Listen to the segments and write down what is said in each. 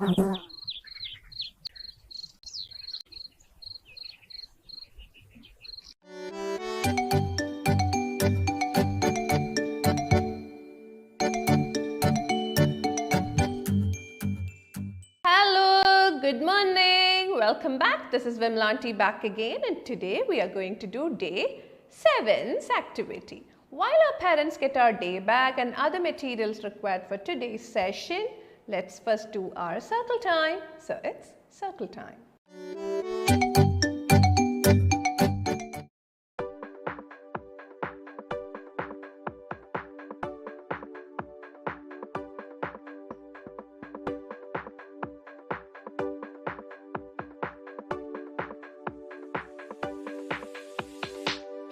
Hello, good morning. Welcome back. This is Vimlanti back again, and today we are going to do day 7's activity. While our parents get our day bag and other materials required for today's session, let's first do our circle time. So it's circle time.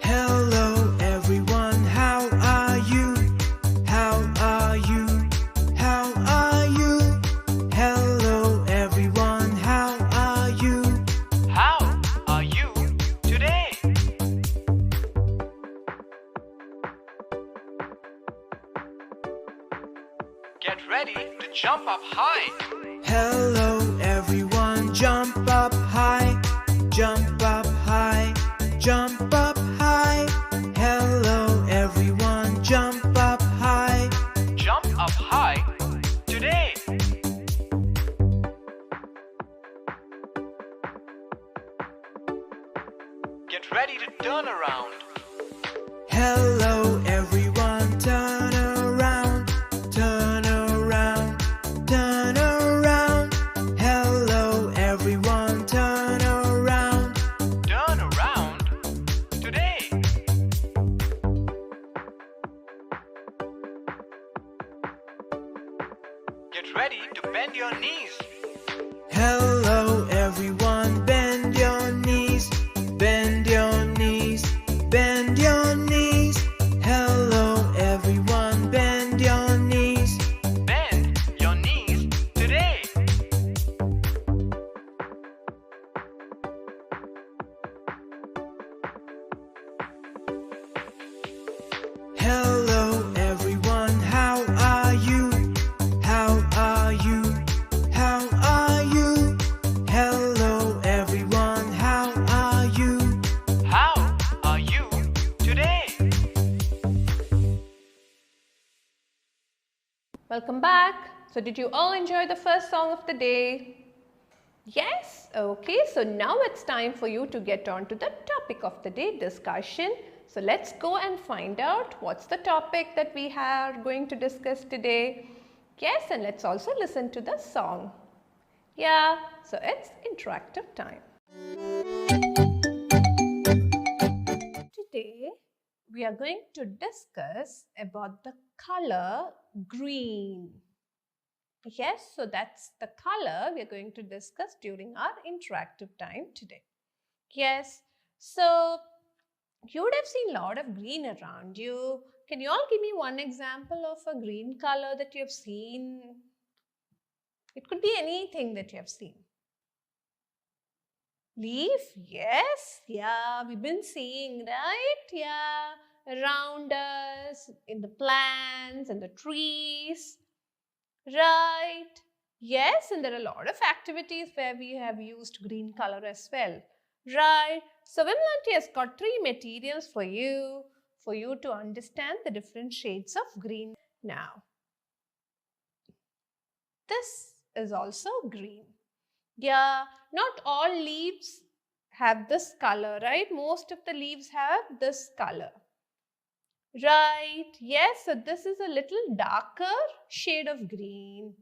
Hello everyone, how are you? How are you? How are you? Hello everyone, how are you? How are you today? Get ready to jump up high. Hello everyone, jump up high. Jump up high. Jump up high. Hello everyone, jump up high. Jump up high today. Get ready to turn around. Hello everyone, turn around. Turn around. Turn around. Hello everyone, turn around. Turn around today. Get ready to bend your knees. Hello everyone, bend your knees. Bend your knees. Bend your knees. Hello everyone, bend your knees. Bend your knees today. Hello everyone, how are you? How are you? How are you? Hello everyone, how are you? How are you today? Welcome back. So did you all enjoy the first song of the day? Yes? Okay, so now it's time for you to get on to the topic of the day discussion. So let's go and find out what's the topic that we are going to discuss today. Yes, and let's also listen to the song. Yeah, so it's interactive time. Today we are going to discuss about the color green. Yes, so that's the color we are going to discuss during our interactive time today. Yes, so you would have seen a lot of green around you. Can you all give me one example of a green color that you have seen? It could be anything that you have seen. Leaf, yes, yeah, we've been seeing, right? Yeah, around us, in the plants and the trees, right? Yes, and there are a lot of activities where we have used green color as well, right? So Vimlanti has got 3 materials for you to understand the different shades of green. Now, this is also green. Yeah, not all leaves have this color, right? Most of the leaves have this color. Right, yes, so this is a little darker shade of green.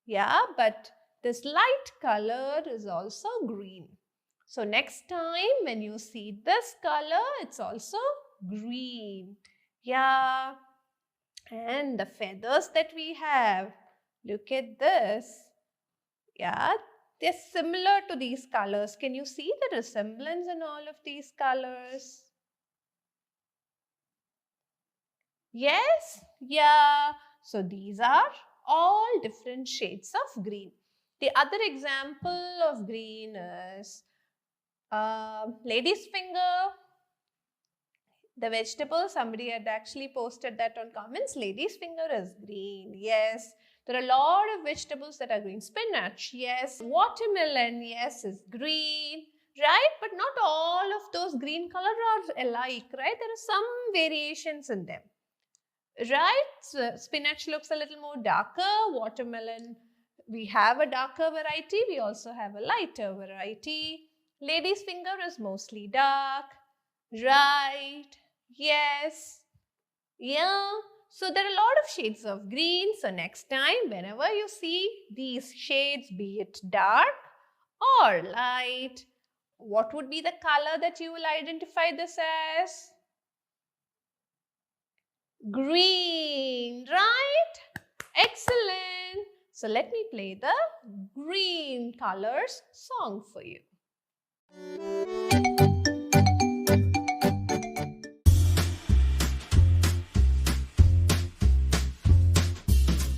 Yeah, but this light color is also green. So next time when you see this color, it's also green. Yeah, and the feathers that we have, look at this. Yeah, they're similar to these colors. Can you see the resemblance in all of these colors? Yes, yeah. So these are all different shades of green. The other example of green is lady's finger. The vegetable, somebody had actually posted that on comments. Lady's finger is green. Yes. There are a lot of vegetables that are green. Spinach, yes. Watermelon, yes, is green, right? But not all of those green colors are alike, right? There are some variations in them, right? So spinach looks a little more darker. Watermelon, we have a darker variety. We also have a lighter variety. Lady's finger is mostly dark, right? Yes. Yeah. So there are a lot of shades of green. So next time, whenever you see these shades, be it dark or light, what would be the color that you will identify this as? Green, right? Excellent. So let me play the green colors song for you.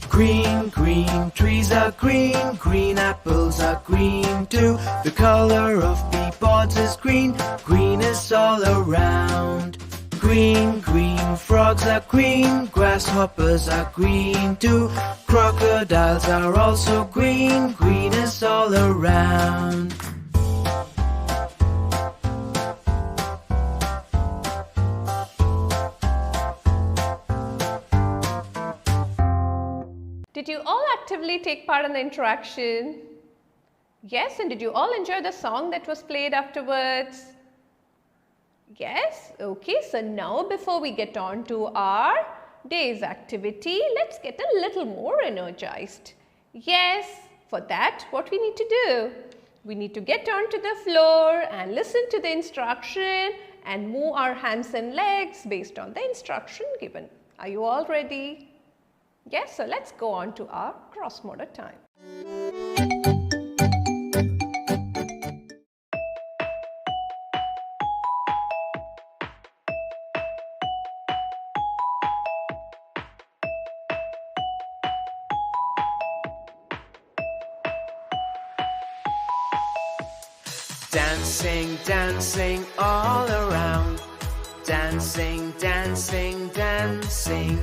Green, green, trees are green, green apples are green too. The color of pea pods is green, green is all around. Green, green, frogs are green, grasshoppers are green too. Crocodiles are also green, green is all around. Did you all actively take part in the interaction? Yes, and did you all enjoy the song that was played afterwards? Yes, okay, so now before we get on to our day's activity, let's get a little more energized. Yes, for that, what we need to do? We need to get onto the floor and listen to the instruction and move our hands and legs based on the instruction given. Are you all ready? Yes, so let's go on to our cross motor time. Dancing, dancing all around. Dancing, dancing, dancing.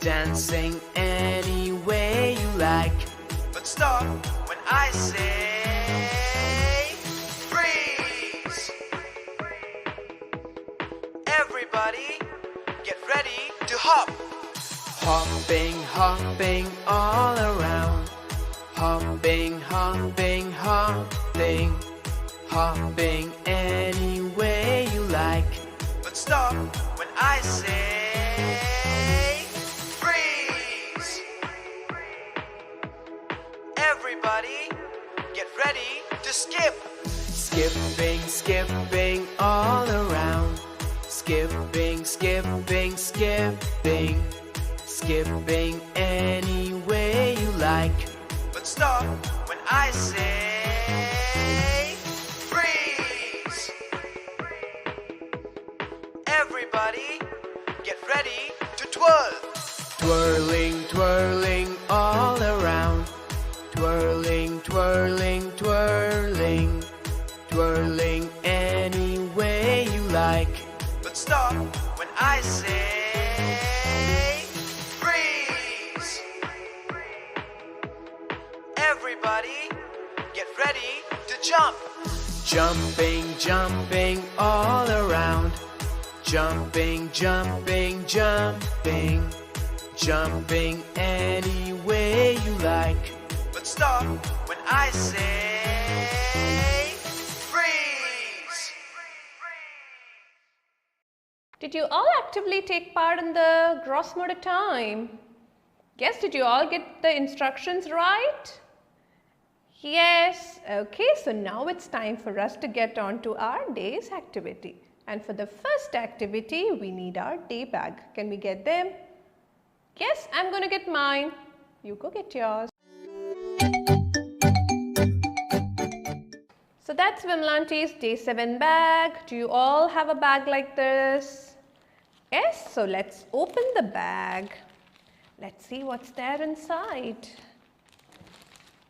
Dancing any way you like. But stop when I say freeze. Everybody get ready to hop. Hopping, hopping all around. Hopping, hopping, hopping. Hopping any way you like. But stop when I say freeze. Everybody get ready to skip. Skipping, skipping all around. Skipping, skipping, skipping. Skipping any way you like. But stop when I say freeze. Everybody get ready to twirl. Twirling, twirling all around. Twirling, twirling, twirling. Twirling any way you like. But stop when I say freeze. Everybody get ready to jump. Jumping, jumping all around. Jumping, jumping, jumping. Jumping any way you like. But stop when I say freeze. Did you all actively take part in the gross motor time? Yes, did you all get the instructions right? Yes, okay, so now it's time for us to get on to our day's activity. And for the first activity, we need our day bag. Can we get them? Yes, I'm going to get mine. You go get yours. So that's Vimlanti's Day 7 bag. Do you all have a bag like this? Yes, so let's open the bag. Let's see what's there inside.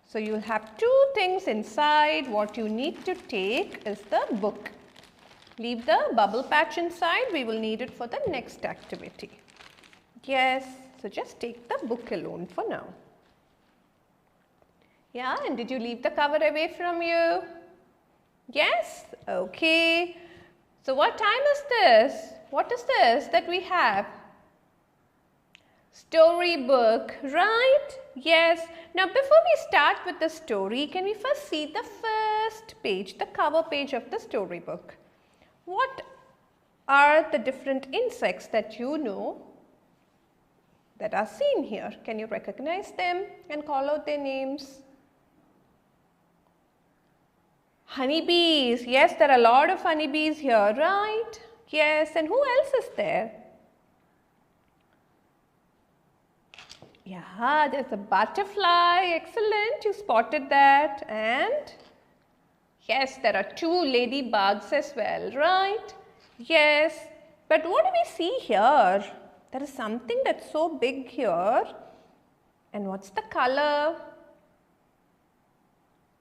So you'll have two things inside. What you need to take is the book. Leave the bubble patch inside. We will need it for the next activity. Yes, so just take the book alone for now. Yeah, and did you leave the cover away from you? Yes? Okay. So what time is this? What is this that we have? Storybook, right? Yes. Now before we start with the story, can we first see the first page, the cover page of the storybook? What are the different insects that you know that are seen here? Can you recognize them and call out their names? Honeybees. Yes, there are a lot of honeybees here, right? Yes, and who else is there? Yeah, there's a butterfly. Excellent, you spotted that. And yes, there are 2 ladybugs as well, right? Yes, but what do we see here? There is something that's so big here. And what's the color?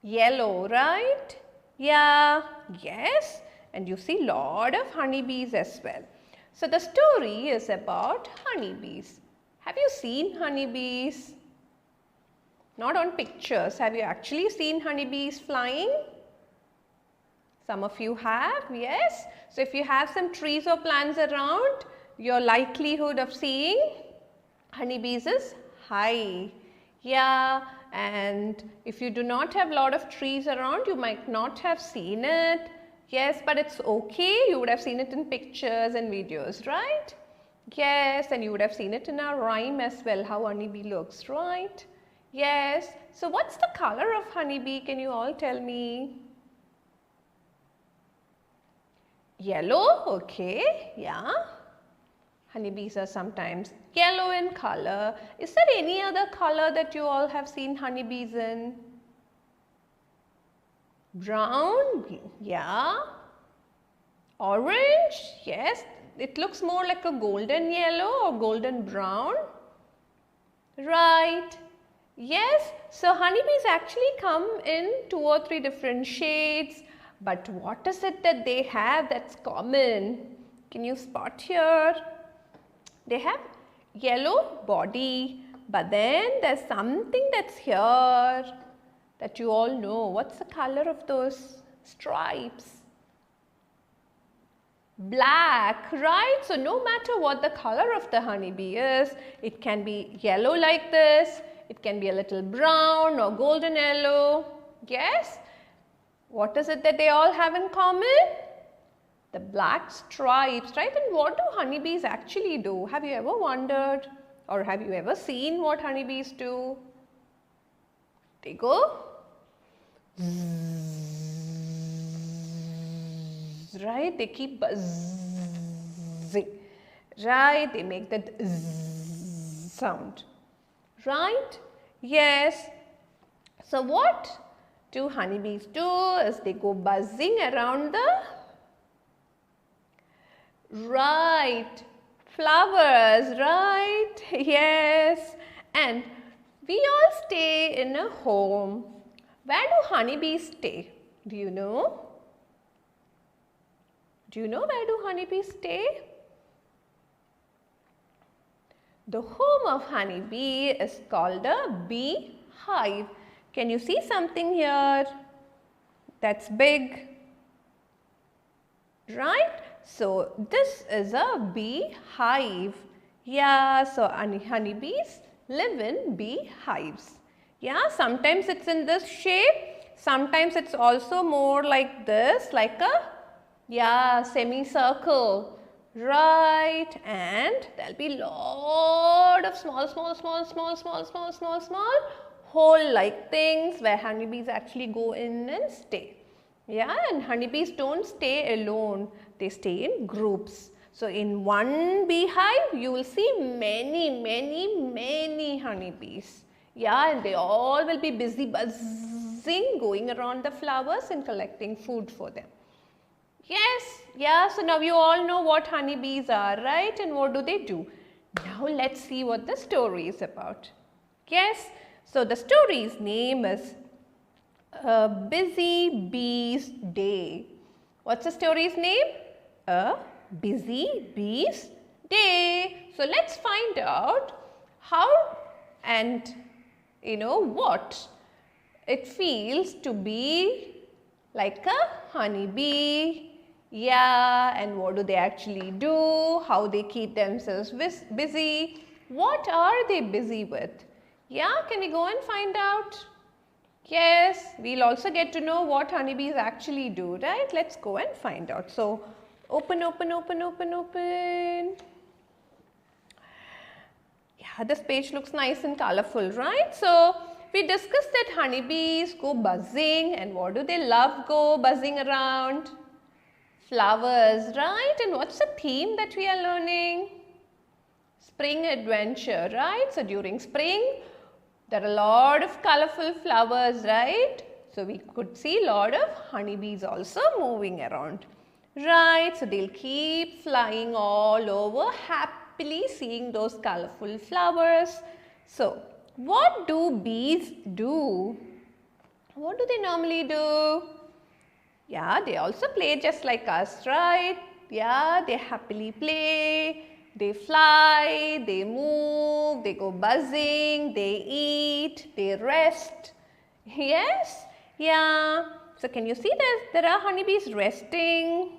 Yellow, right? Yeah, yes, and you see lot of honeybees as well. So the story is about honeybees. Have you seen honeybees? Not on pictures. Have you actually seen honeybees flying? Some of you have, yes. So if you have some trees or plants around, your likelihood of seeing honeybees is high. Yeah, and if you do not have a lot of trees around, you might not have seen it. Yes, but it's okay. You would have seen it in pictures and videos, right? Yes, and you would have seen it in our rhyme as well, how honeybee looks, right? Yes. So what's the color of honeybee? Can you all tell me? Yellow, okay, yeah. Honeybees are sometimes yellow in color. Is there any other color that you all have seen honeybees in? Brown, yeah. Orange, yes. It looks more like a golden yellow or golden brown. Right. Yes. So honeybees actually come in 2 or 3 different shades. But what is it that they have that's common? Can you spot here? They have yellow body, but then there's something that's here that you all know. What's the color of those stripes? Black, right? So no matter what the color of the honeybee is, it can be yellow like this, it can be a little brown or golden yellow. Yes? What is it that they all have in common? The black stripes, right? And what do honeybees actually do? Have you ever wondered or have you ever seen what honeybees do? They go right? They keep buzzing, right? They make that sound, right? Yes. So what do honeybees do is they go buzzing around the right flowers, right? Yes. And we all stay in a home. Where do honeybees stay? Do you know? Do you know where do honeybees stay? The home of honeybee is called a bee hive. Can you see something here that's big? Right? So this is a bee hive. Yeah, so honeybees live in bee hives. Yeah, sometimes it's in this shape, sometimes it's also more like this, like a semicircle, right? And there'll be lot of small hole-like things where honeybees actually go in and stay. Yeah, and honeybees don't stay alone, they stay in groups. So in one beehive, you will see many honeybees. Yeah, and they all will be busy buzzing, going around the flowers and collecting food for them. Yes, yeah, so now you all know what honeybees are, right? And what do they do? Now let's see what the story is about. Yes, so the story's name is A Busy Bee's Day. What's the story's name? A Busy Bee's Day. So let's find out how and what it feels to be like a honeybee. Yeah, and what do they actually do? How they keep themselves busy? What are they busy with? Yeah, can we go and find out? Yes, we'll also get to know what honeybees actually do, right? Let's go and find out. So, open. Yeah, this page looks nice and colorful, right? So, we discussed that honeybees go buzzing, and what do they love go buzzing around? Flowers, right? And what's the theme that we are learning? Spring adventure, right? So, during spring, there are a lot of colorful flowers, right? So, we could see a lot of honeybees also moving around, right? So, they'll keep flying all over, happily seeing those colorful flowers. So, what do bees do? What do they normally do? Yeah, they also play just like us, right? Yeah, they happily play. They fly, they move, they go buzzing, they eat, they rest. Yes? Yeah. So, can you see there are honeybees resting?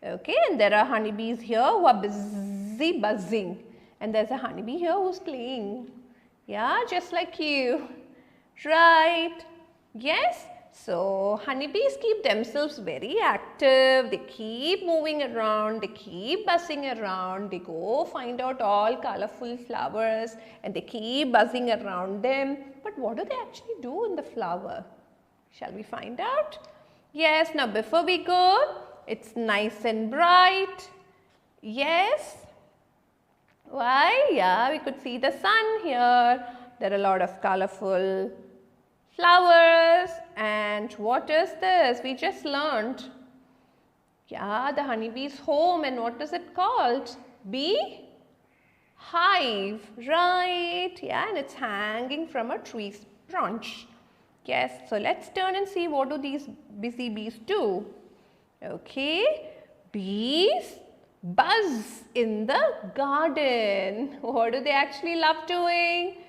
Okay, and there are honeybees here who are busy buzzing. And there's a honeybee here who's playing. Yeah, just like you. Right? Yes? So, honeybees keep themselves very active, they keep moving around, they keep buzzing around, they go find out all colorful flowers and they keep buzzing around them. But what do they actually do in the flower? Shall we find out? Yes, now before we go, it's nice and bright. Yes. Why? Yeah, we could see the sun here. There are a lot of colorful flowers, and what is this? We just learned. Yeah, the honeybee's home, and what is it called? Bee hive, right? Yeah, and it's hanging from a tree's branch. Yes, so let's turn and see what do these busy bees do. Okay, bees buzz in the garden. What do they actually love doing?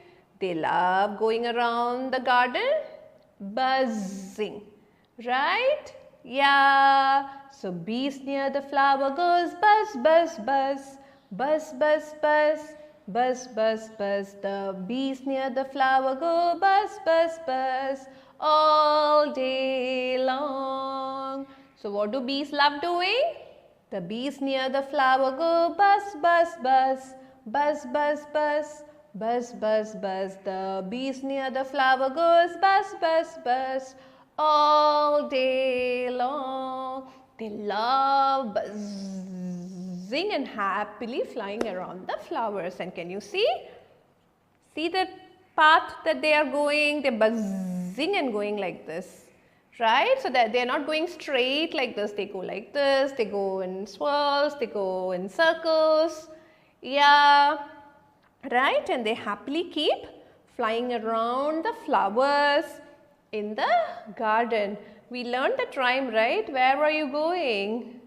They love going around the garden, buzzing, right? Yeah. So, bees near the flower goes buzz, buzz, buzz, buzz, buzz, buzz, buzz, buzz, buzz. The bees near the flower go buzz, buzz, buzz all day long. So, what do bees love doing? The bees near the flower go buzz, buzz, buzz, buzz, buzz, buzz. Buzz, buzz, buzz, the bees near the flower goes buzz, buzz, buzz all day long. They love buzzing and happily flying around the flowers. And can you see? See the path that they are going? They're buzzing and going like this, right? So that they're not going straight like this. They go like this, they go in swirls, they go in circles. Yeah. Right, and they happily keep flying around the flowers in the garden. We learned that rhyme, right? Where are you going?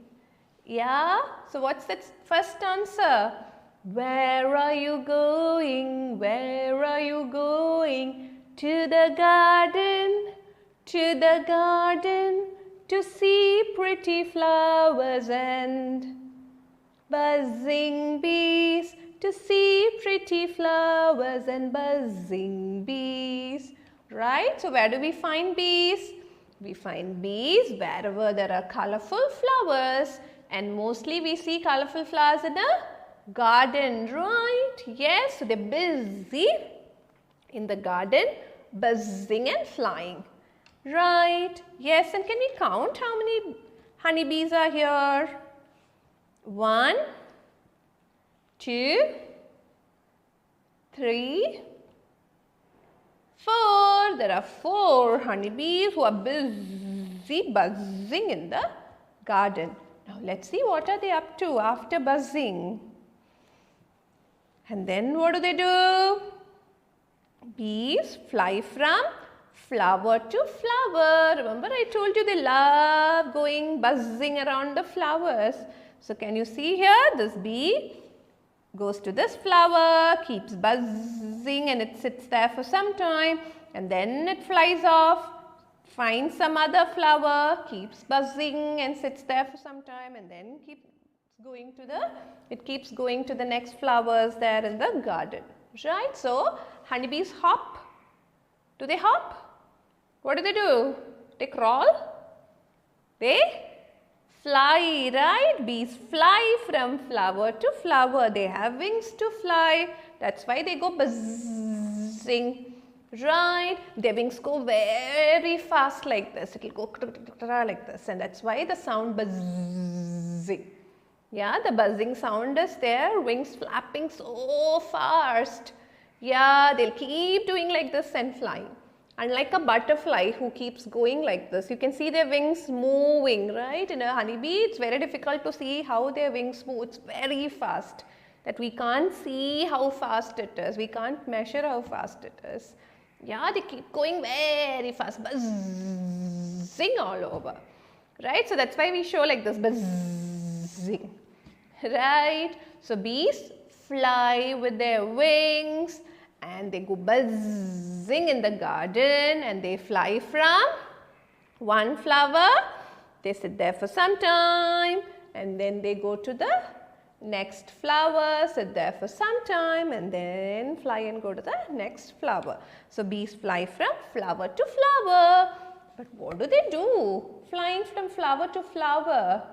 Yeah, so what's that first answer? Where are you going? Where are you going? To the garden, to see pretty flowers and buzzing bees. To see pretty flowers and buzzing bees, right? So, where do we find bees? We find bees wherever there are colorful flowers, and mostly we see colorful flowers in a garden, right? Yes, so they're busy in the garden, buzzing and flying, right? Yes, and can we count how many honeybees are here? 1, 2, 3, 4. There are 4 honeybees who are busy buzzing in the garden. Now, let's see what are they up to after buzzing. And then what do? Bees fly from flower to flower. Remember I told you they love going buzzing around the flowers. So, can you see here this bee goes to this flower, keeps buzzing and it sits there for some time, and then it flies off, finds some other flower, keeps buzzing and sits there for some time, and then keeps going to the next flowers there in the garden, right? So honeybees hop. Do they hop? What do? They crawl? They fly, right? Bees fly from flower to flower. They have wings to fly. That's why they go buzzing, right? Their wings go very fast like this. It will go like this, and that's why the sound buzzing. Yeah, the buzzing sound is there, wings flapping so fast. Yeah, they'll keep doing like this and flying. Unlike a butterfly who keeps going like this, you can see their wings moving, right? In a honeybee, it's very difficult to see how their wings move. It's very fast that we can't see how fast it is. We can't measure how fast it is. Yeah, they keep going very fast, buzzing all over, right? So that's why we show like this, buzzing. Right, so bees fly with their wings and they go buzzing in the garden, and they fly from one flower, they sit there for some time, and then they go to the next flower, sit there for some time, and then fly and go to the next flower. So bees fly from flower to flower. But what do they do flying from flower to flower?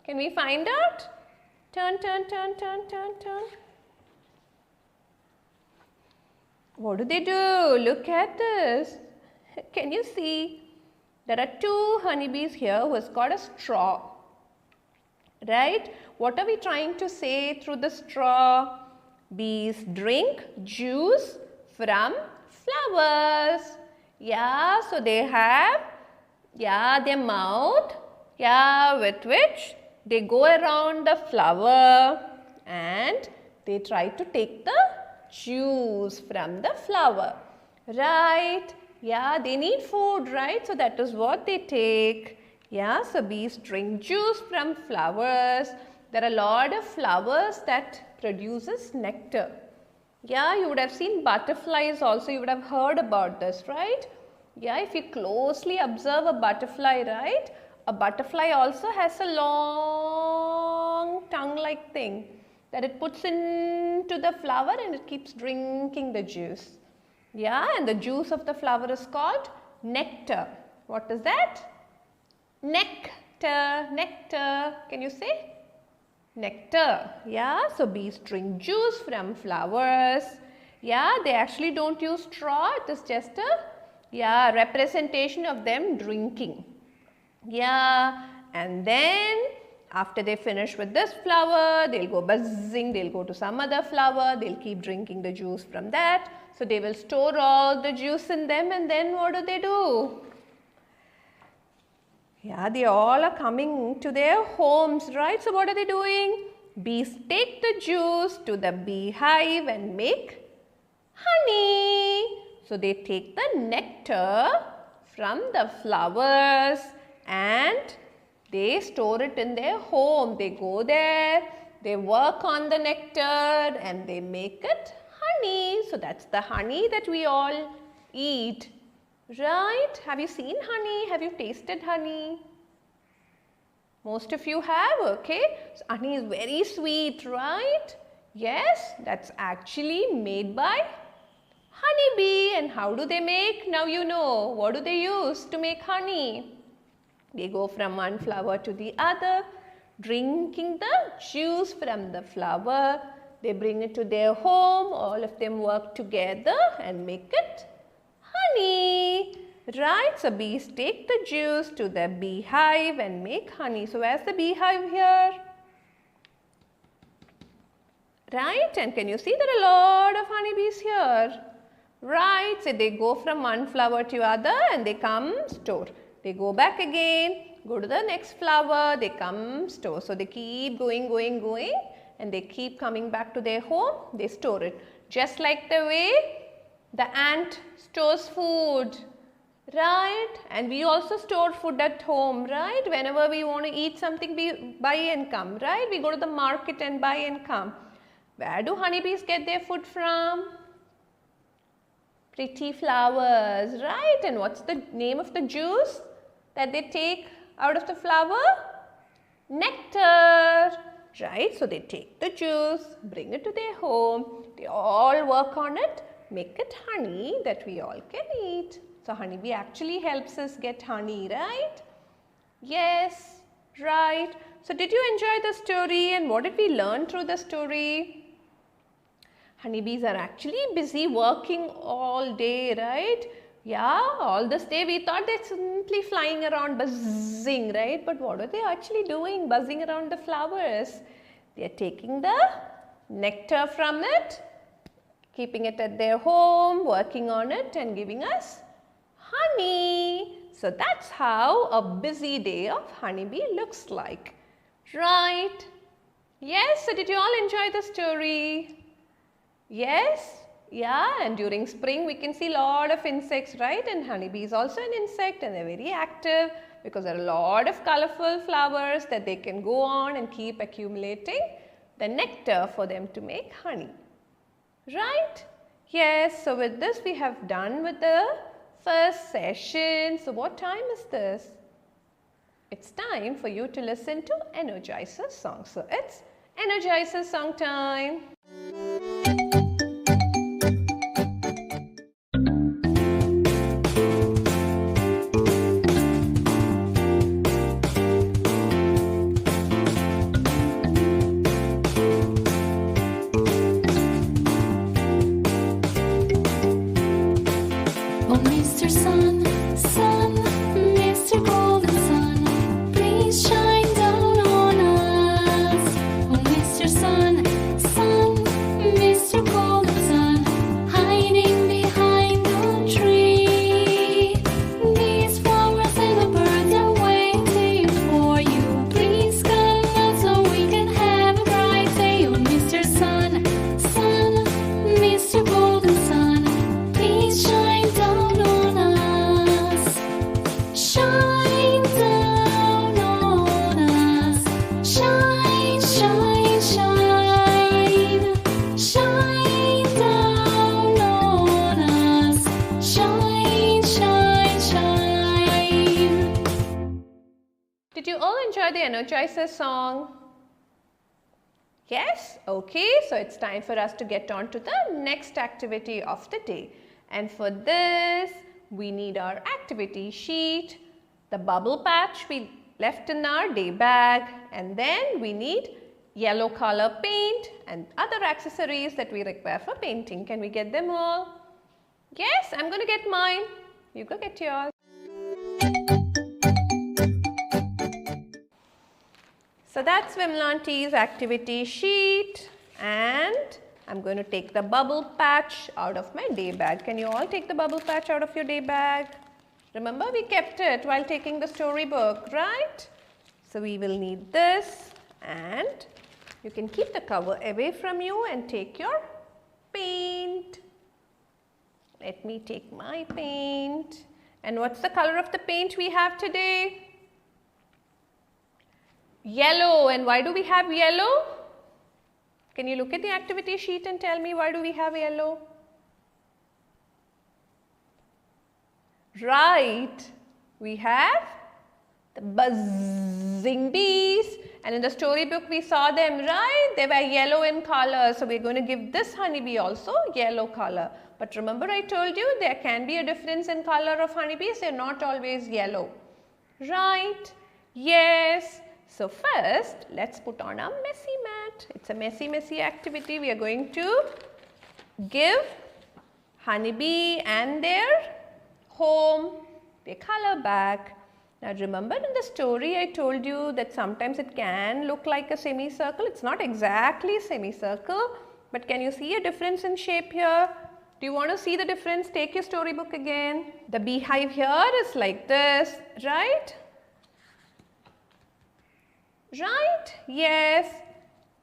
Can we find out? Turn, turn, turn, turn, turn, turn. What do? Look at this. Can you see? There are two honeybees here who has got a straw. Right? What are we trying to say through the straw? Bees drink juice from flowers. Yeah, so they have, their mouth, with which they go around the flower and they try to take the juice from the flower, right? Yeah, they need food, right? So that is what they take. Yeah, so bees drink juice from flowers. There are a lot of flowers that produces nectar. Yeah, you would have seen butterflies also. You would have heard about this, right? Yeah, if you closely observe a butterfly, right? A butterfly also has a long tongue-like thing that it puts into the flower and it keeps drinking the juice. Yeah, and the juice of the flower is called nectar. What is that? Nectar, nectar. Can you say? Nectar. Yeah, so bees drink juice from flowers. Yeah, they actually don't use straw. It is just a representation of them drinking. Yeah, and then after they finish with this flower, they'll go buzzing, they'll go to some other flower, they'll keep drinking the juice from that. So they will store all the juice in them, and then what do? Yeah, they all are coming to their homes, right? So what are they doing? Bees take the juice to the beehive and make honey. So they take the nectar from the flowers and they store it in their home. They go there, they work on the nectar and they make it honey. So that's the honey that we all eat, right? Have you seen honey? Have you tasted honey? Most of you have, okay? So honey is very sweet, right? Yes, that's actually made by honeybee. And how do they make? Now you know. What do they use to make honey? They go from one flower to the other, drinking the juice from the flower. They bring it to their home. All of them work together and make it honey. Right? So bees take the juice to the beehive and make honey. So where's the beehive here? Right? And can you see there are a lot of honeybees here? Right? So they go from one flower to other and they come store. They go back again, go to the next flower, they come store. So they keep going and they keep coming back to their home, they store it. Just like the way the ant stores food, right? And we also store food at home, right? Whenever we want to eat something, we buy and come, right? We go to the market and buy and come. Where do honeybees get their food from? Pretty flowers, right? And what's the name of the juice that they take out of the flower? Nectar, right? So they take the juice, bring it to their home, they all work on it, make it honey that we all can eat. So honeybee actually helps us get honey, right? Yes, right. So did you enjoy the story and what did we learn through the story? Honeybees are actually busy working all day, right? Yeah, all this day we thought they're simply flying around buzzing, right? But what are they actually doing buzzing around the flowers? They are taking the nectar from it, keeping it at their home, working on it and giving us honey. So that's how a busy day of honeybee looks like, right? Yes, so did you all enjoy the story? Yes, yeah, and during spring we can see a lot of insects, right? And honeybee is also an insect and they're very active because there are a lot of colorful flowers that they can go on and keep accumulating the nectar for them to make honey, right? Yes, so with this we have done with the first session. So what time is this? It's time for you to listen to Energizer song. So it's Energizer song time. Oh, Mr. Sun, Sun, Mr. Golden Sun, please shine down on us. Oh, Mr. Sun, Sun, Mr. Golden Sun, hiding behind the tree. These flowers and the birds are waiting for you. Please come out so we can have a bright day. Oh, Mr. Sun, Sun, Mr. Golden Sun, please shine down on us. Shine down on us. Shine, shine, shine. Shine down on us. Shine, shine, shine. Did you all enjoy the Energizer song? Yes? Okay, so it's time for us to get on to the next activity of the day. And for this, we need our activity sheet, the bubble patch we left in our day bag, and then we need yellow color paint and other accessories that we require for painting. Can we get them all? Yes, I'm going to get mine. You go get yours. So that's Vimlanti's activity sheet, and I'm going to take the bubble patch out of my day bag. Can you all take the bubble patch out of your day bag? Remember, we kept it while taking the storybook, right? So we will need this, and you can keep the cover away from you and take your paint. Let me take my paint. And what's the color of the paint we have today? Yellow. And why do we have yellow? Can you look at the activity sheet and tell me why do we have yellow? Right. We have the buzzing bees, and in the storybook we saw them, right? They were yellow in color. So we're going to give this honeybee also yellow color. But remember, I told you there can be a difference in color of honeybees. They're not always yellow. Right? Yes. So first, let's put on our messy mat. It's a messy activity. We are going to give honeybee and their home their color back. Now remember, in the story I told you that sometimes it can look like a semicircle. It's not exactly semicircle, but can you see a difference in shape here? Do you want to see the difference? Take your storybook again. The beehive here is like this, right? Right? Yes.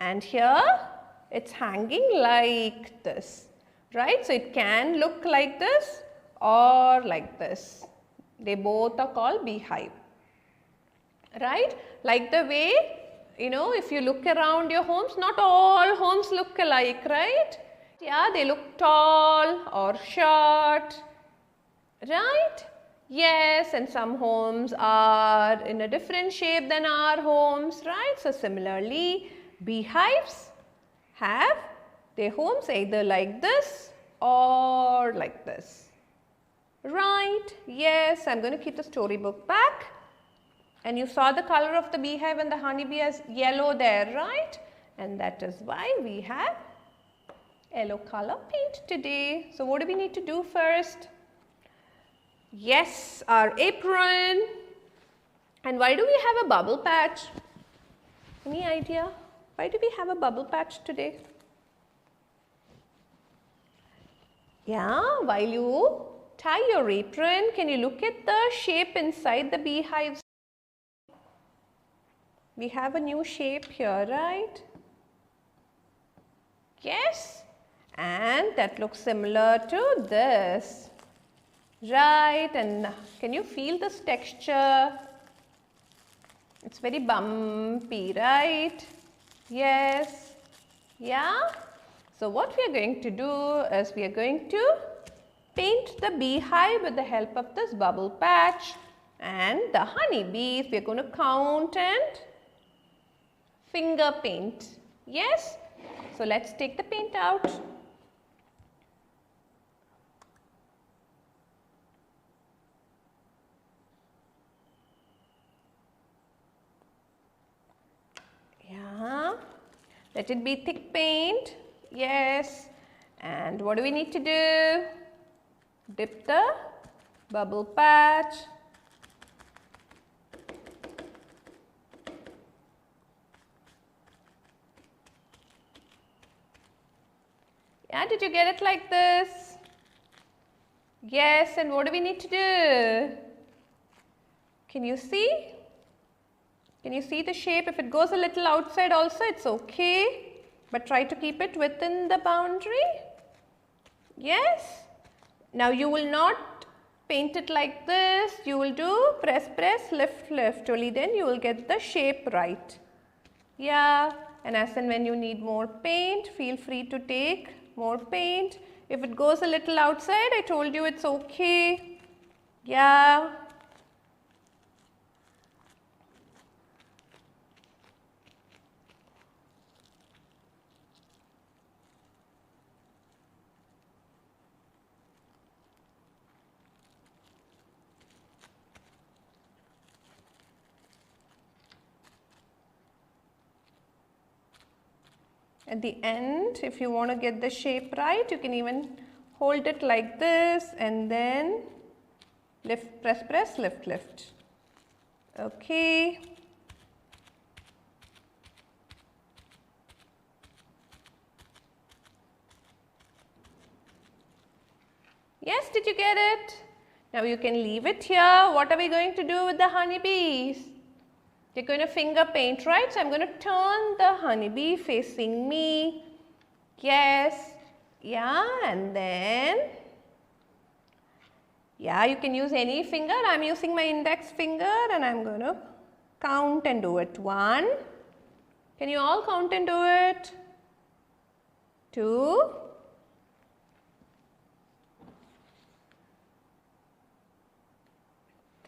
And here it's hanging like this, right? So it can look like this or like this. They both are called beehive, right? Like the way, if you look around your homes, not all homes look alike, right? Yeah, they look tall or short, right? Yes, and some homes are in a different shape than our homes, right? So similarly, beehives have their homes either like this or like this, right? Yes, I'm going to keep the storybook back. And you saw the color of the beehive and the honeybee as yellow there, right? And that is why we have yellow color paint today. So what do we need to do first? Yes, our apron. And why do we have a bubble patch? Any idea? Why do we have a bubble patch today? Yeah, while you tie your apron, can you look at the shape inside the beehives? We have a new shape here, right? Yes, and that looks similar to this, right? And can you feel this texture? It's very bumpy, right? Yes, yeah. So what we are going to do is we are going to paint the beehive with the help of this bubble patch, and the honeybees we are going to count and finger paint. Yes, so let's take the paint out. Yeah, let it be thick paint. Yes, and what do we need to do? Dip the bubble patch. Yeah, did you get it like this? Yes, and what do we need to do? Can you see? Can you see the shape? If it goes a little outside also, it's okay. But try to keep it within the boundary. Yes. Now you will not paint it like this. You will do press, press, lift, lift. Only then you will get the shape right. Yeah. And as and when you need more paint, feel free to take more paint. If it goes a little outside, I told you it's okay. Yeah. At the end, if you want to get the shape right, you can even hold it like this and then lift, press, press, lift, lift. Okay. Yes, did you get it? Now you can leave it here. What are we going to do with the honeybees? You're going to finger paint, right? So I'm going to turn the honeybee facing me. Yes. Yeah, and then, yeah, you can use any finger. I'm using my index finger and I'm going to count and do it. 1. Can you all count and do it? 2.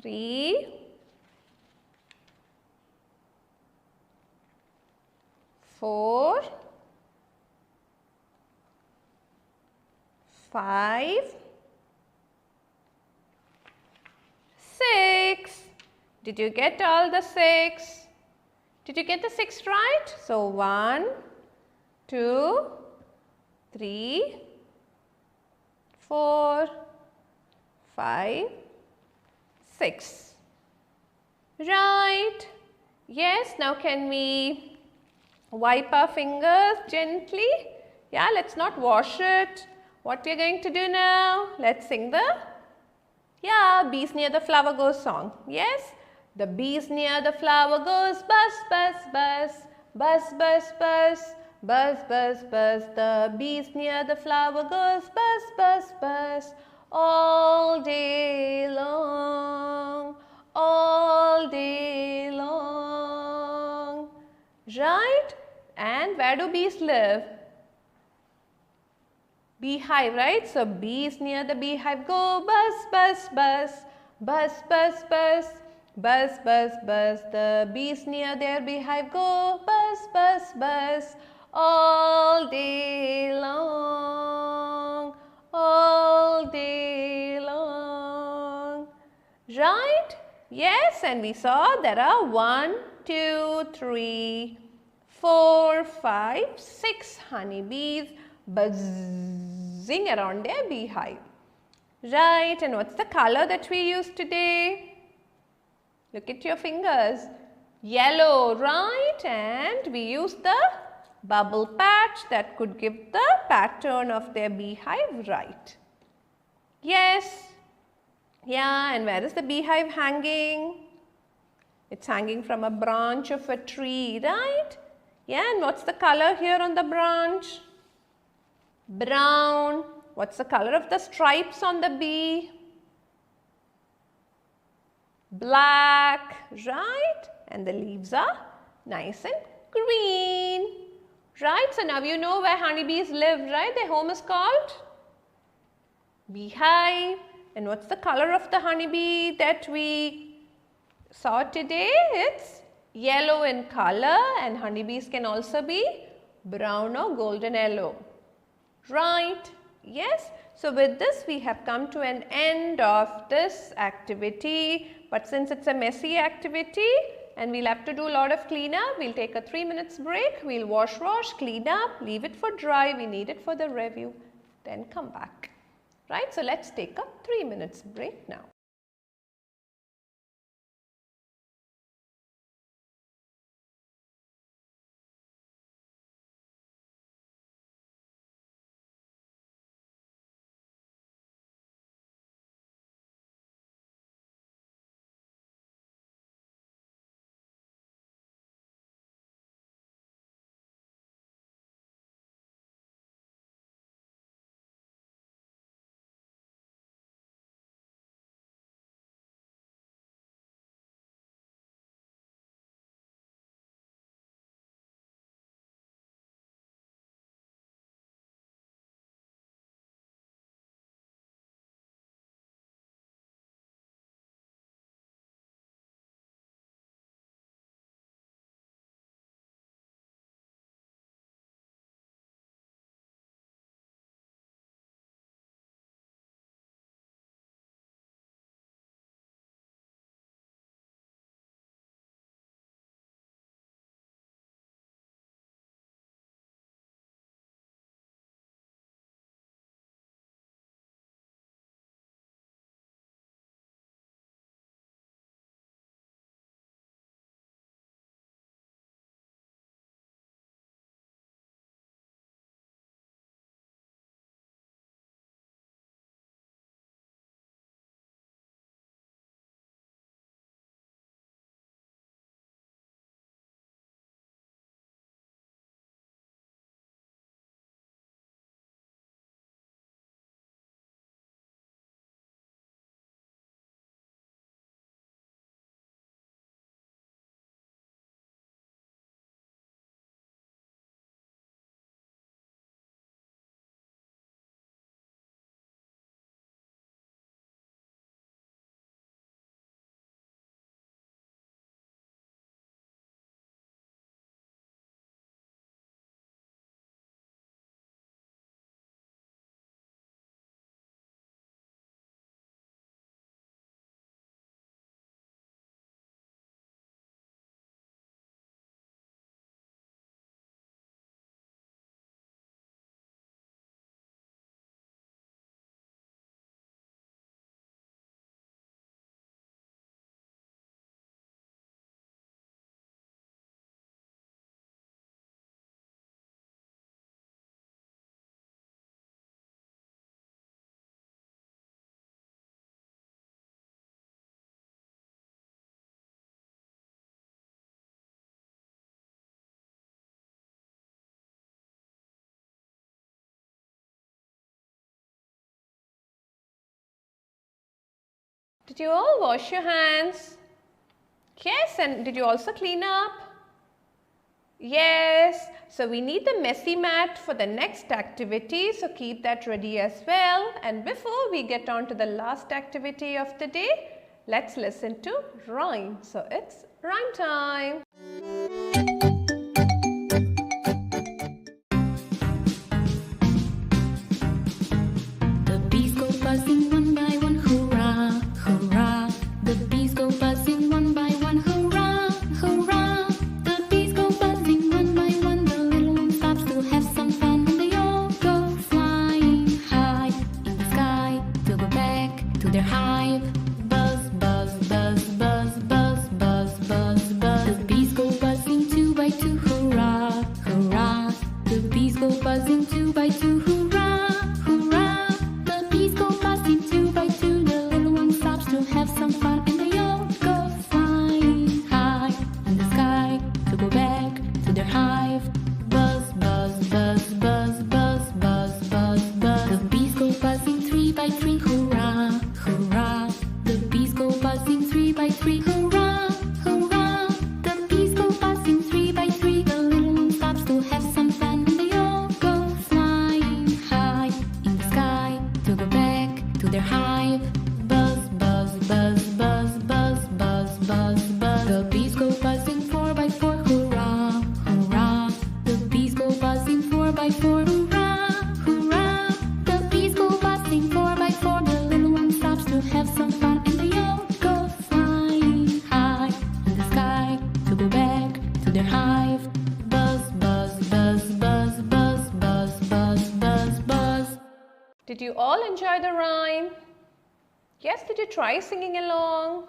3. 4. 5. 6. Did you get all the 6? Did you get the 6 right? So 1, 2, 3, 4, 5, 6. Right. Yes, now can we wipe our fingers gently? Yeah, let's not wash it. What we are going to do now? Let's sing the, yeah, bees near the flower goes song. Yes, the bees near the flower goes buzz, buzz, buzz, buzz, buzz, buzz, buzz, buzz, buzz. The bees near the flower goes buzz, buzz, buzz, all day long, all day long. Right? And where do bees live? beehive, right? So bee is near the beehive. Go buzz, buzz, buzz, buzz, buzz, buzz, buzz, buzz, buzz. The bee is near their beehive. Go buzz, buzz, buzz, all day long, all day long. Right? Yes, and we saw there are 1, 2, 3, 4, 5, 6 honeybees buzzing around their beehive. Right, and what's the color that we used today? Look at your fingers. Yellow, right? And we used the bubble patch that could give the pattern of their beehive, right? Yes. Yeah, and where is the beehive hanging? It's hanging from a branch of a tree, right? Yeah, and what's the color here on the branch? Brown. What's the color of the stripes on the bee? Black, right? And the leaves are nice and green, right? So now you know where honeybees live, right? Their home is called beehive. And what's the color of the honeybee that we saw today? It's yellow in color, and honeybees can also be brown or golden yellow. Right? Yes. So with this we have come to an end of this activity, but since it's a messy activity and we'll have to do a lot of cleanup, we'll take a 3 minutes break, we'll wash, clean up, leave it for dry, we need it for the review, then come back. Right? So let's take a 3 minutes break now. Did you all wash your hands? Yes, and did you also clean up? Yes, so we need the messy mat for the next activity, so keep that ready as well. And before we get on to the last activity of the day, let's listen to rhyme. So it's rhyme time. The bees go buzzing one by one, hurrah, hurrah. The bees go buzzing one by one, hurrah, hurrah. The bees go buzzing one by one, the little one stops to have some fun. And they all go flying high in the sky to go back to their hive. Buzz, buzz, buzz, buzz, buzz, buzz, buzz, buzz. The bees go buzzing two by two, hurrah, hurrah. The bees go buzzing two by two, hurrah, hurrah. The bees go buzzing two by two, the little one stops to have some fun. And they all go flying high in the sky to go back to their hive. Buzz, buzz, buzz, buzz, buzz, buzz, buzz, buzz. The bees go buzzing three by three, hurrah, hurrah. The bees go buzzing three by three, hurrah, hurrah. The bees go buzzing three by three, the little one stops to have some fun. And they all go flying high in the sky to go back to their hive. Buzz, buzz, buzz, buzz, buzz, buzz, buzz, buzz. The bees go buzzing four by four, hurrah, hurrah. The bees go buzzing four by four, hurrah, hurrah. The bees go buzzing four by four, the little one stops to have some fun. And they all go flying high in the sky to go back to their hive. Buzz, buzz, buzz, buzz, buzz, buzz, buzz, buzz, buzz. Did you all enjoy the rhyme? Yes, did you try singing along?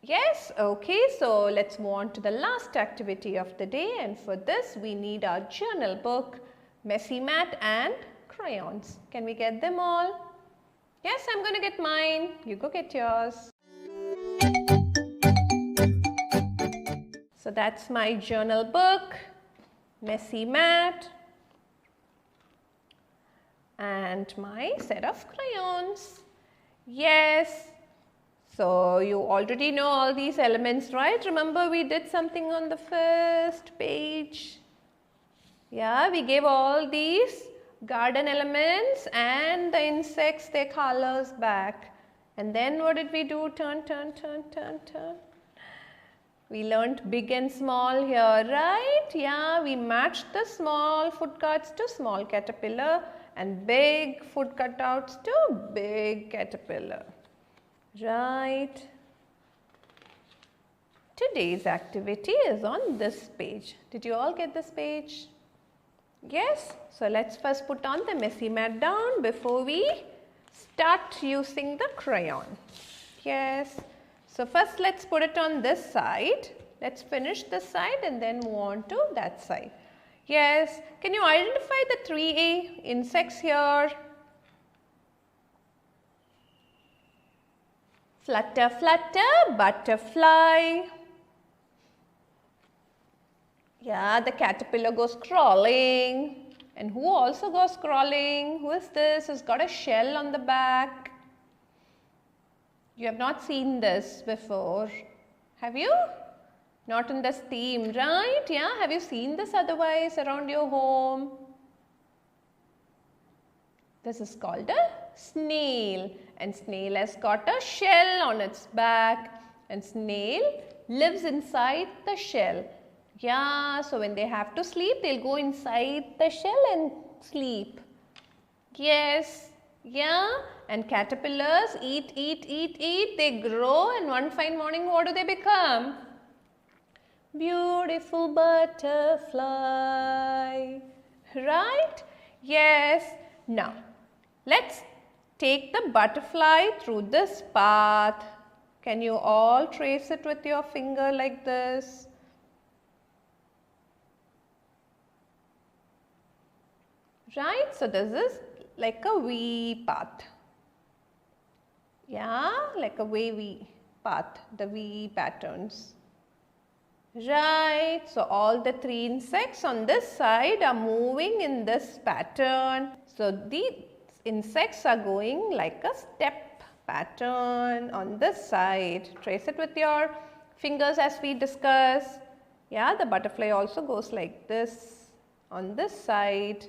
Yes, okay, so let's move on to the last activity of the day, and for this we need our journal book, messy mat and crayons. Can we get them all? Yes, I'm going to get mine. You go get yours. So that's my journal book, messy mat, and my set of crayons. Yes, so you already know all these elements, right? Remember we did something on the first page. Yeah, we gave all these garden elements and the insects their colors back. And then what did we do? Turn, turn, turn, turn, turn. We learnt big and small here, right? Yeah, we matched the small foot cards to small caterpillar and big foot cutouts to big caterpillar. Right. Today's activity is on this page. Did you all get this page? Yes. So let's first put on the messy mat down before we start using the crayon. Yes. So first let's put it on this side. Let's finish this side and then move on to that side. Yes. Can you identify the 3A insects here? Flutter, flutter, butterfly. Yeah, the caterpillar goes crawling. And who also goes crawling? Who is this? Who's got a shell on the back? You have not seen this before. Have you? Not in this theme, right? Yeah, have you seen this otherwise around your home? This is called a snail, and snail has got a shell on its back, and snail lives inside the shell. Yeah, so when they have to sleep, they'll go inside the shell and sleep. Yes, yeah, and caterpillars eat, they grow, and one fine morning what do they become? Beautiful butterfly, right? Yes. Now, let's take the butterfly through this path. Can you all trace it with your finger like this? Right? So, this is like a V path. Yeah, like a wavy path, the V patterns. Right, so all the 3 insects on this side are moving in this pattern. So these insects are going like a step pattern on this side. Trace it with your fingers as we discuss. Yeah, the butterfly also goes like this on this side.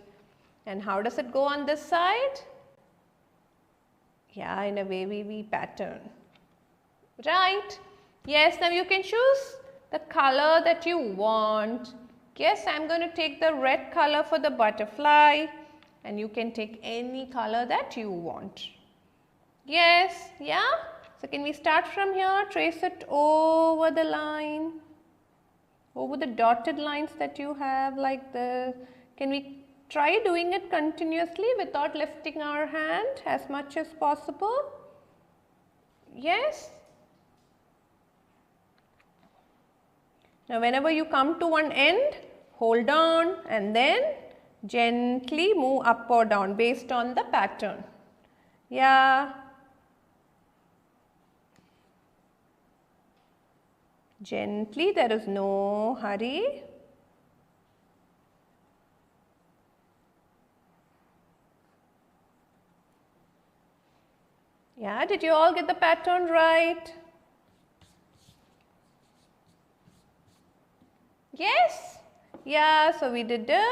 And how does it go on this side? Yeah, in a wavy V pattern. Right. Yes, now you can choose the color that you want. Yes, I'm going to take the red color for the butterfly, and you can take any color that you want. Yes, yeah. So can we start from here? Trace it over the line, over the dotted lines that you have like this. Can we try doing it continuously without lifting our hand as much as possible? Yes. Now whenever you come to one end, hold on and then gently move up or down based on the pattern. Yeah. Gently, there is no hurry. Yeah, did you all get the pattern right? Yes? Yeah, so we did a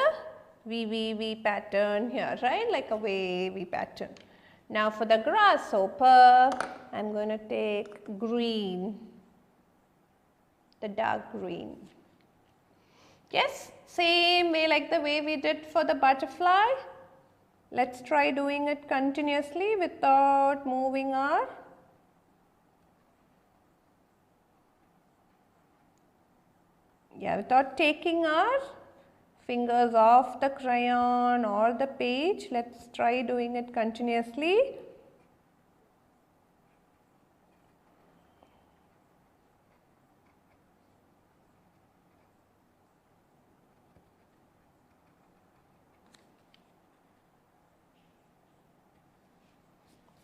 V pattern here, right? Like a wavy pattern. Now for the grasshopper, I'm going to take green, the dark green. Yes, same way like the way we did for the butterfly. Let's try doing it continuously without moving our without taking our fingers off the crayon or the page. Let's try doing it continuously.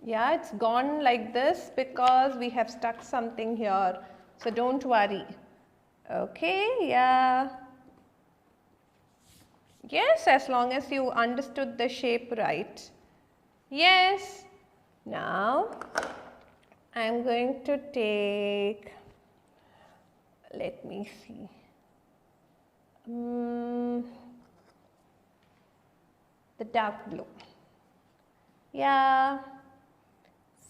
Yeah, it's gone like this because we have stuck something here. So don't worry. Okay, yeah. Yes, as long as you understood the shape right. Yes. Now, I'm going to take, let me see. The dark blue. Yeah.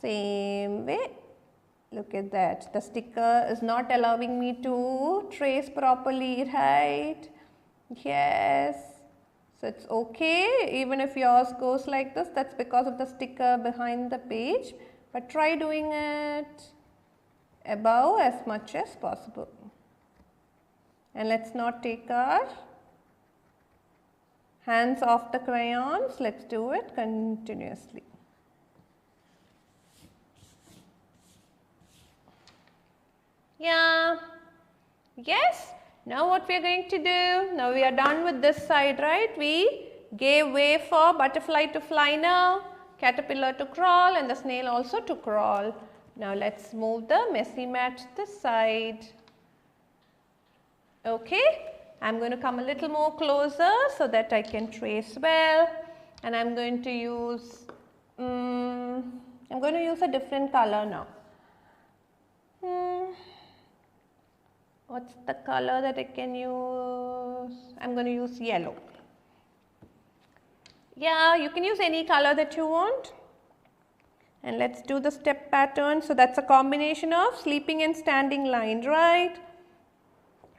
Same way. Look at that. The sticker is not allowing me to trace properly, right? Yes. So it's okay. Even if yours goes like this, that's because of the sticker behind the page. But try doing it above as much as possible. And let's not take our hands off the crayons. Let's do it continuously. Yeah. Yes. Now what we are going to do, now we are done with this side, right? We gave way for butterfly to fly now, caterpillar to crawl and the snail also to crawl. Now let's move the messy mat this side. Okay. I'm going to come a little more closer so that I can trace well, and I'm going to use a different color now. What's the color that I can use? I'm going to use yellow. Yeah, you can use any color that you want. And let's do the step pattern. So that's a combination of sleeping and standing line, right?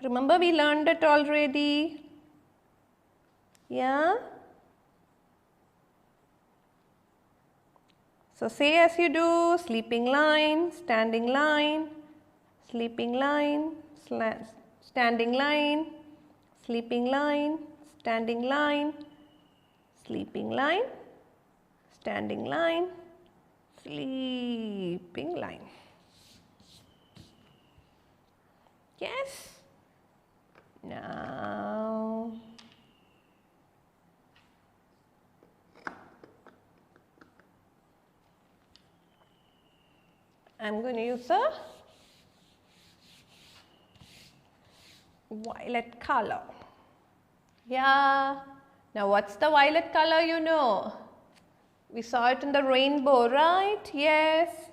Remember we learned it already. Yeah. So say as you do, sleeping line, standing line, sleeping line, standing line, sleeping line, standing line, sleeping line, standing line, sleeping line. Yes. Now I'm going to use a violet color. Yeah. Now what's the violet color you know? We saw it in the rainbow, right? Yes.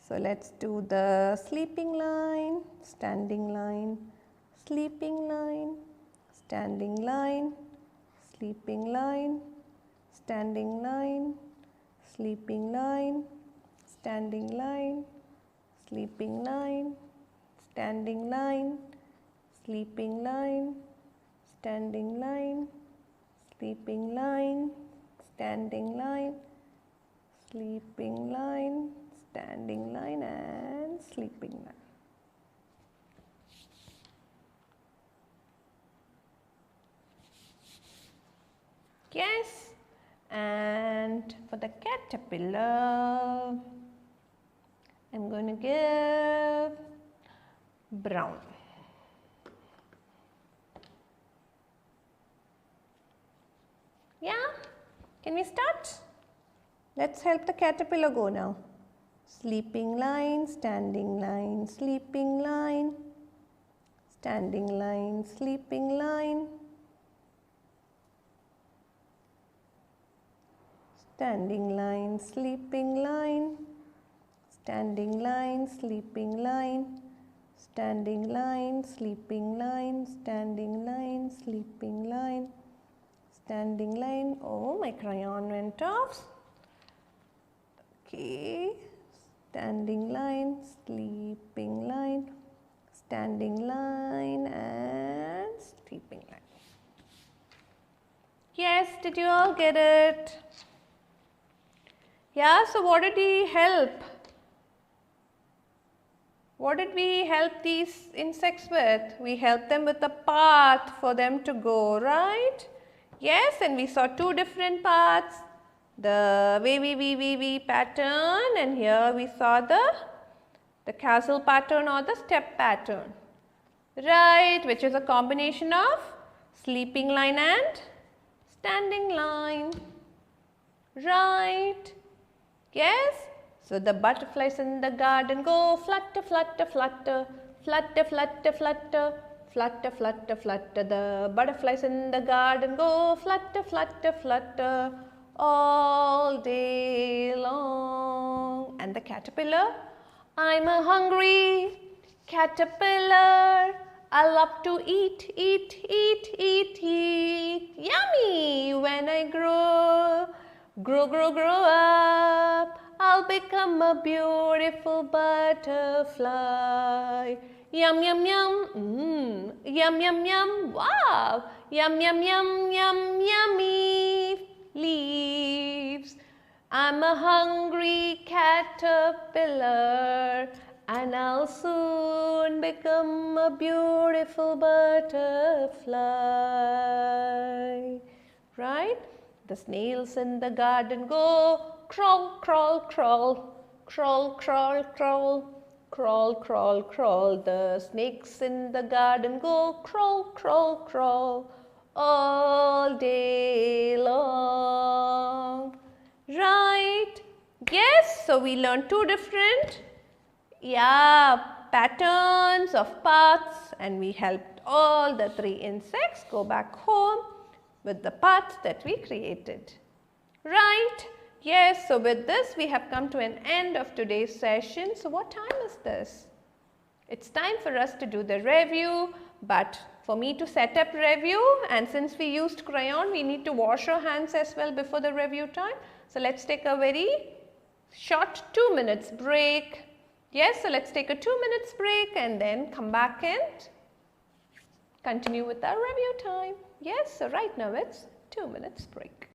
So let's do the sleeping line, standing line, sleeping line, standing line, sleeping line, standing line, sleeping line, standing line, sleeping line, standing line, sleeping line, standing line, sleeping line, standing line, sleeping line, standing line and sleeping line. Yes, and for the caterpillar, I'm going to give brown. Yeah, can we start? Let's help the caterpillar go now. Sleeping line, standing line, sleeping line, standing line, sleeping line, standing line, sleeping line, standing line, sleeping line, standing line, sleeping line, standing line, sleeping line, standing line. Oh, my crayon went off. Okay, standing line, sleeping line, standing line and sleeping line. Yes, did you all get it? Yeah, so what did we help? What did we help these insects with? We helped them with a path for them to go, right? Yes, and we saw two different paths. The wavy pattern, and here we saw the castle pattern or the step pattern, right, which is a combination of sleeping line and standing line, right? Yes, so the butterflies in the garden go flutter, flutter, flutter, flutter, flutter, flutter, flutter, flutter, flutter. The butterflies in the garden go flutter, flutter, flutter all day long. And the caterpillar, I'm a hungry caterpillar. I love to eat, eat, eat, eat, eat. Yummy! When I grow up, I'll become a beautiful butterfly. Yum, yum, yum, yum, yum, yum, wow, yum, yum, yum, yum, yummy leaves. I'm a hungry caterpillar and I'll soon become a beautiful butterfly. Right? The snails in the garden go crawl, crawl, crawl, crawl, crawl, crawl, crawl, crawl, crawl. The snakes in the garden go crawl, crawl, crawl all day long. Right? Yes, so we learned two different patterns of paths, and we helped all the three insects go back home with the paths that we created. Right? Yes, so with this we have come to an end of today's session. So what time is this? It's time for us to do the review, but for me to set up review, and since we used crayon, we need to wash our hands as well before the review time. So let's take a very short 2 minutes break. Yes, so let's take a 2 minutes break and then come back and continue with our review time. Yes, so right now it's 2 minutes break.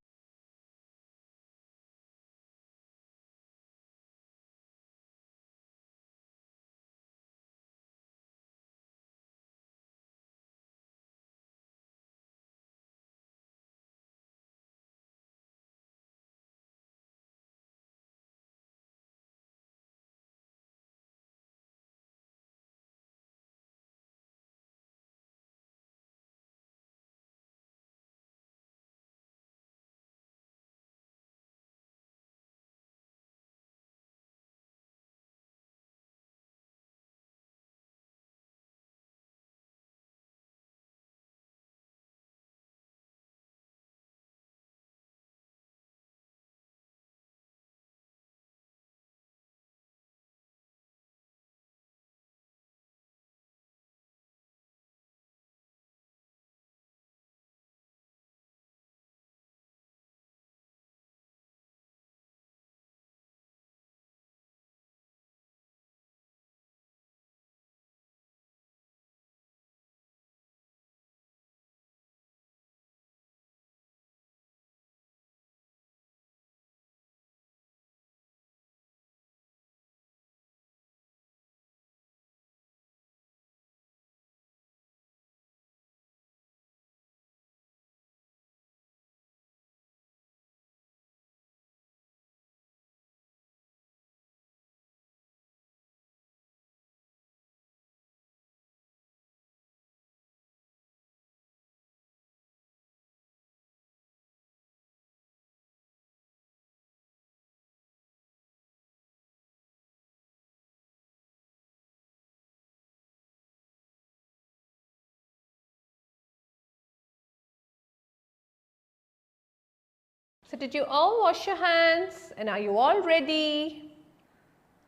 So did you all wash your hands and are you all ready?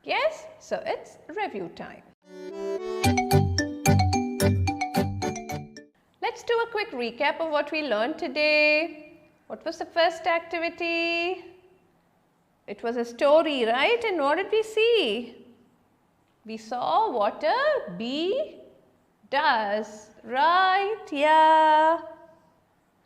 Yes? So it's review time. Let's do a quick recap of what we learned today. What was the first activity? It was a story, right? And what did we see? We saw what a bee does, right? Yeah.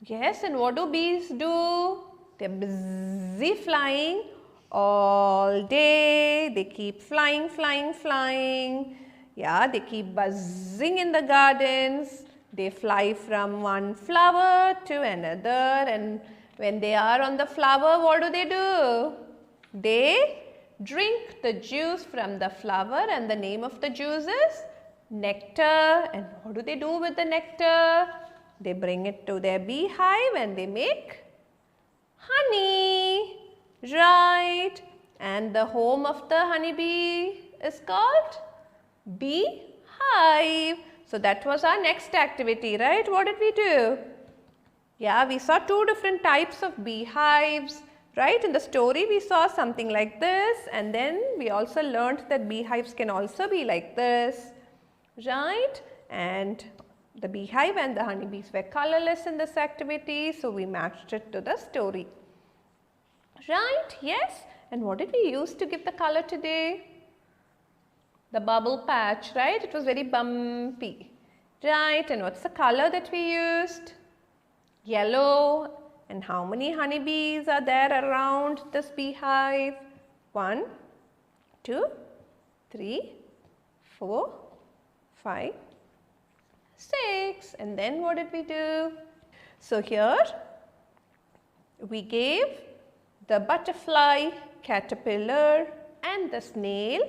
Yes, and what do bees do? They're busy flying all day. They keep flying, flying, flying. Yeah, they keep buzzing in the gardens. They fly from one flower to another, and when they are on the flower, what do? They drink the juice from the flower, and the name of the juice is nectar. And what do they do with the nectar? They bring it to their beehive and they make honey, right? And the home of the honeybee is called beehive. So that was our next activity, right? What did we do? Yeah, we saw two different types of beehives, right? In the story we saw something like this, and then we also learned that beehives can also be like this, right? And the beehive and the honeybees were colorless in this activity, so we matched it to the story. Right? Yes? And what did we use to give the color today? The bubble patch, right? It was very bumpy. Right? And what's the color that we used? Yellow. And how many honeybees are there around this beehive? 1, 2, 3, 4, 5, 6. And then what did we do? So here we gave the butterfly, caterpillar and the snail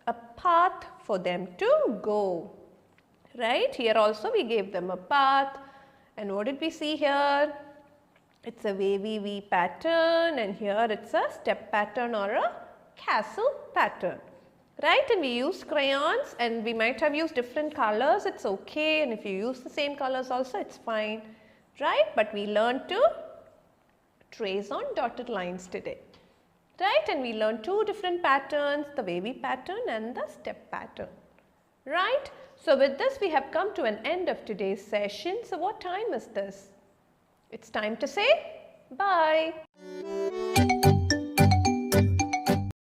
a path for them to go. Right? Here also we gave them a path. And what did we see here? It's a wavy V pattern, and here it's a step pattern or a castle pattern. Right? And we used crayons, and we might have used different colors, it's okay, and if you use the same colors also it's fine, right? But we learned to trace on dotted lines today, right? And we learned two different patterns, the wavy pattern and the step pattern, right? So with this we have come to an end of today's session. So what time is this? It's time to say bye.